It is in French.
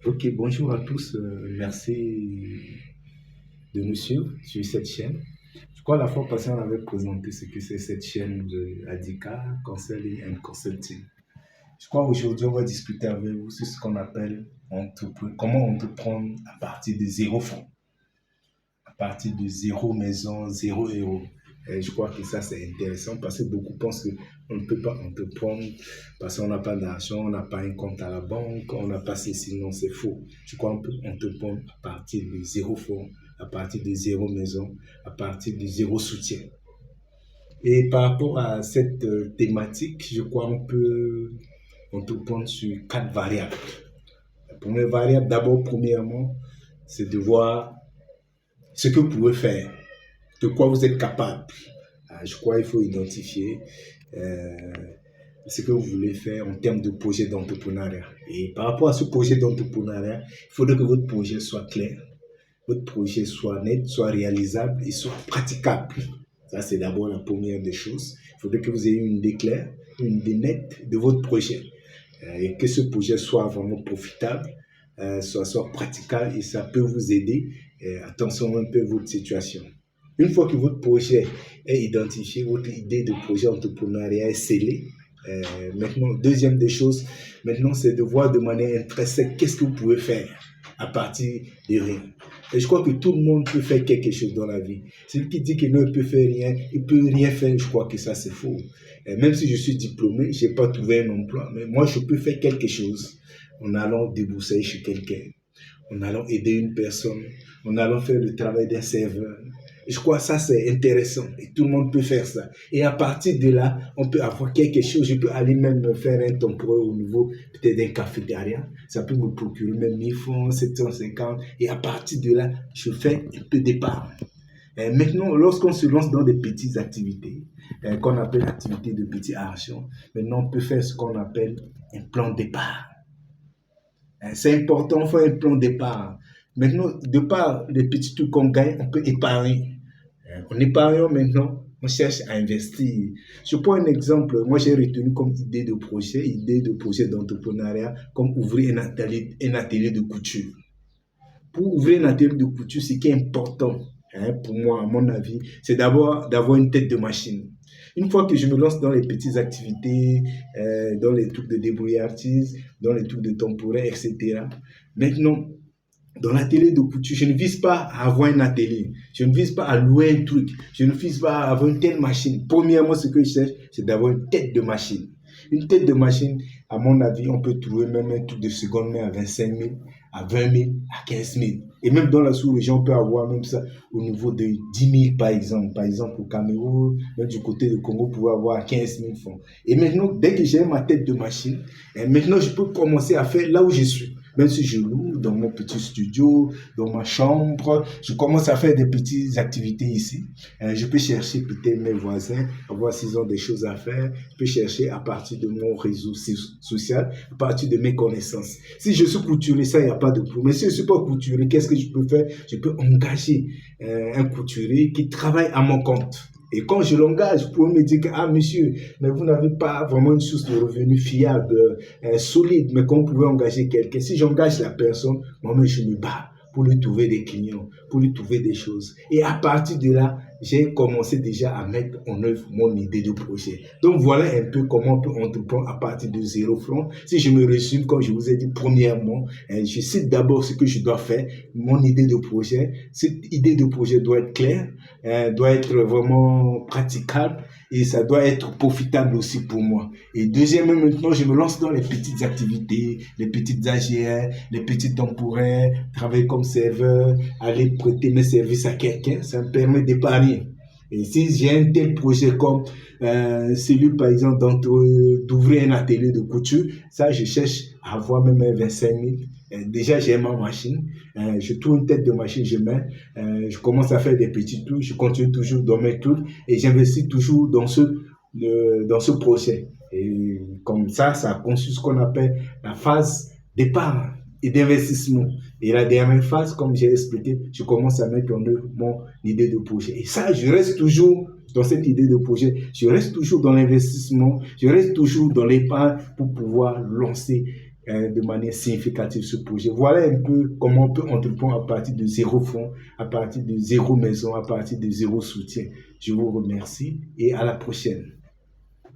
Ok, bonjour à tous. Merci de nous suivre sur cette chaîne. Je crois la fois passée, on avait présenté ce que c'est cette chaîne de Adika Counseling and Consulting. Je crois aujourd'hui, on va discuter avec vous sur ce qu'on appelle comment entreprendre à partir de zéro franc, à partir de zéro maison, zéro euro. Et je crois que ça, c'est intéressant parce que beaucoup pensent qu'on ne peut pas entreprendre parce qu'on n'a pas d'argent, on n'a pas un compte à la banque, on n'a pas ceci, non, c'est faux. Je crois qu'on peut entreprendre à partir de zéro fonds, à partir de zéro maison, à partir de zéro soutien. Et par rapport à cette thématique, je crois qu'on peut entreprendre sur quatre variables. La première variable, d'abord, premièrement, c'est de voir ce que vous pouvez faire, de quoi vous êtes capable. Je crois qu'il faut identifier euh, ce que vous voulez faire en termes de projet d'entrepreneuriat. Et par rapport à ce projet d'entrepreneuriat, il faudrait que votre projet soit clair, votre projet soit net, soit réalisable et soit praticable. Ça, c'est d'abord la première des choses. Il faudrait que vous ayez une idée claire, une idée nette de votre projet. Et que ce projet soit vraiment profitable, soit praticable et ça peut vous aider. Attention un peu à votre situation. Une fois que votre projet est identifié, votre idée de projet entrepreneurial est scellée, maintenant, deuxième des choses, maintenant, c'est de voir de manière intrinsèque qu'est-ce que vous pouvez faire à partir de rien. Et je crois que tout le monde peut faire quelque chose dans la vie. Celui qui dit qu'il ne peut faire rien, il ne peut rien faire, je crois que ça c'est faux. Et même si je suis diplômé, je n'ai pas trouvé un emploi, mais moi je peux faire quelque chose en allant débourser chez quelqu'un, en allant aider une personne, en allant faire le travail d'un serveur. Je crois que ça, c'est intéressant et tout le monde peut faire ça. Et à partir de là, on peut avoir quelque chose. Je peux aller même faire un temporaire au niveau peut-être d'un cafétéria. Ça peut me procurer même 1000 francs, 750. Et à partir de là, je fais un peu d'épargne. Maintenant, lorsqu'on se lance dans des petites activités, qu'on appelle activités de petit argent, maintenant on peut faire ce qu'on appelle un plan d'épargne. C'est important, on fait un plan d'épargne. Maintenant, de par les petits trucs qu'on gagne, on peut épargner. En épargnant maintenant, on cherche à investir. Je prends un exemple. Moi, j'ai retenu comme idée de projet d'entrepreneuriat, comme ouvrir un atelier de couture. Pour ouvrir un atelier de couture, ce qui est important, pour moi, à mon avis, c'est d'abord d'avoir une tête de machine. Une fois que je me lance dans les petites activités, dans les trucs de débrouillardise, dans les trucs de temporaire, etc. Maintenant, dans l'atelier de couture, je ne vise pas à avoir un atelier. Je ne vise pas à louer un truc. Je ne vise pas à avoir une telle machine. Premièrement, ce que je cherche, c'est d'avoir une tête de machine. Une tête de machine, à mon avis, on peut trouver même un truc de seconde main à 25 000, à 20 000, à 15 000. Et même dans la sous-région, on peut avoir même ça au niveau de 10 000 par exemple. Par exemple, au Cameroun, même du côté du Congo, on peut avoir 15 000 francs. Et maintenant, dès que j'ai ma tête de machine, maintenant, je peux commencer à faire là où je suis. Même si je loue dans mon petit studio, dans ma chambre, je commence à faire des petites activités ici. Je peux chercher peut-être mes voisins, voir s'ils ont des choses à faire. Je peux chercher à partir de mon réseau social, à partir de mes connaissances. Si je suis couturier, ça, il n'y a pas de problème. Mais si je ne suis pas couturier, qu'est-ce que je peux faire? Je peux engager un couturier qui travaille à mon compte. Et quand je l'engage, vous pouvez me dire que, ah monsieur, mais vous n'avez pas vraiment une source de revenus fiable, solide, mais quand vous pouvez engager quelqu'un, si j'engage la personne, moi-même je me bats pour lui trouver des clients, pour lui trouver des choses. Et à partir de là, j'ai commencé déjà à mettre en œuvre mon idée de projet. Donc voilà un peu comment on peut entreprendre à partir de 0 francs. Si je me résume, comme je vous ai dit, premièrement, je cite d'abord ce que je dois faire, mon idée de projet. Cette idée de projet doit être claire, doit être vraiment praticable et ça doit être profitable aussi pour moi. Et deuxièmement, maintenant, je me lance dans les petites activités, les petites AGR, les petits temporaires, travailler comme serveur, aller prêter mes services à quelqu'un, ça me permet d'épargner. Et si j'ai un tel projet comme celui, par exemple, d'ouvrir un atelier de couture, ça, je cherche à avoir même 25 000. Déjà, j'ai ma machine. Je trouve une tête de machine, je mets. Je commence à faire des petits trucs. Je continue toujours dans mes trucs et j'investis toujours dans ce projet. Et comme ça conçu ce qu'on appelle la phase d'épargne et d'investissement. Et la dernière phase, comme j'ai expliqué, je commence à mettre en œuvre mon idée de projet. Et ça, je reste toujours dans cette idée de projet. Je reste toujours dans l'investissement. Je reste toujours dans l'épargne pour pouvoir lancer de manière significative ce projet. Voilà un peu comment on peut entreprendre à partir de 0 fonds, à partir de 0 maison, à partir de 0 soutien. Je vous remercie et à la prochaine.